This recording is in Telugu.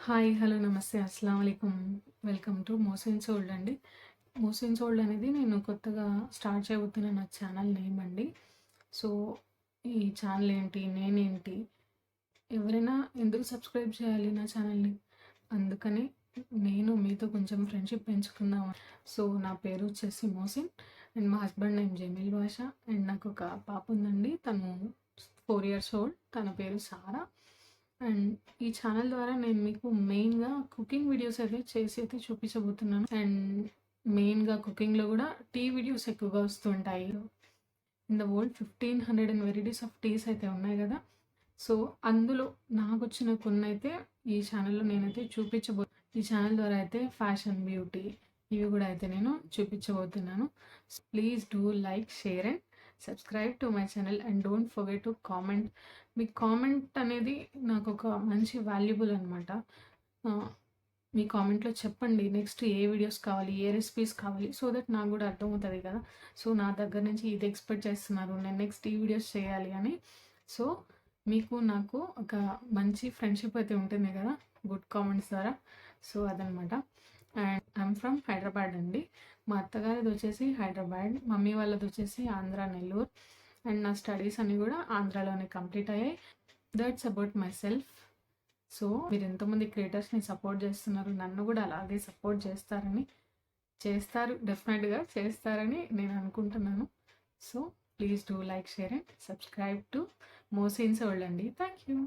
హాయ్. హలో. నమస్తే. అస్సలాముఅలైకుం. వెల్కమ్ టు మోసిన్ సోల్డ్ అండి. మోసిన్ సోల్డ్ అనేది నేను కొత్తగా స్టార్ట్ చేయబోతున్న నా ఛానల్ నేమ్ అండి. సో, ఈ ఛానల్ ఏంటి? నేనేంటి? ఎవరైనా ఎందుకు సబ్స్క్రైబ్ చేయాలి నా ఛానల్‌ని? అందుకని నేను మీతో కొంచెం ఫ్రెండ్‌షిప్ పెంచుకుందాం. సో, నా పేరు వచ్చేసి మోసిన్ అండ్ మా husband name Jameel Basha and నాకొక పాప ఉందండి. తను 4 ఇయర్స్ ఓల్డ్. తన పేరు సారా. అండ్ ఈ ఛానల్ ద్వారా నేను మీకు మెయిన్‌గా కుకింగ్ వీడియోస్ చేసి చూపించబోతున్నాను. అండ్ మెయిన్‌గా కుకింగ్‌లో కూడా టీ వీడియోస్ ఎక్కువగా వస్తుంటాయి. In the world 1500 varieties of teas అయితే ఉన్నాయి కదా! సో, అందులో నాకొచ్చిన కొన్నైతే ఈ ఛానల్‌లో నేనైతే ఈ ఛానల్ ద్వారా అయితే ఫ్యాషన్, బ్యూటీ ఇవి కూడా అయితే నేను చూపించబోతున్నాను. Please do like, share and subscribe to my channel and don't forget to comment. Me comment అనేది నాకు ఒక మంచి వాల్యుబుల్ అనమాట. మీ కామెంట్లో చెప్పండి నెక్స్ట్ ఏ వీడియోస్ కావాలి, ఏ రెసిపీస్ కావాలి, సో దట్ నాకు కూడా అర్థమవుతుంది కదా! సో, నా దగ్గర నుంచి ఇది ఎక్స్పెక్ట్ చేస్తున్నారు, నేను నెక్స్ట్ ఈ వీడియోస్ చేయాలి అని. సో, మీకు నాకు ఒక మంచి ఫ్రెండ్షిప్ అయితే ఉంటుంది కదా గుడ్ కామెంట్స్ ద్వారా. సో, అదనమాట. అండ్ ఐఎమ్ ఫ్రమ్ హైదరాబాద్ అండి. మా అత్తగారిది వచ్చేసి హైదరాబాద్, మమ్మీ వాళ్ళది వచ్చేసి ఆంధ్ర, నెల్లూరు. అండ్ నా స్టడీస్ అన్నీ కూడా ఆంధ్రాలోనే కంప్లీట్ అయ్యాయి. That's about my self. So, మీరు ఎంతోమంది క్రియేటర్స్ని సపోర్ట్ చేస్తున్నారు, నన్ను కూడా అలాగే సపోర్ట్ చేస్తారు, డెఫినెట్గా చేస్తారని నేను అనుకుంటున్నాను. So, please do like, share and subscribe to Mohsin's world అండి. Thank you.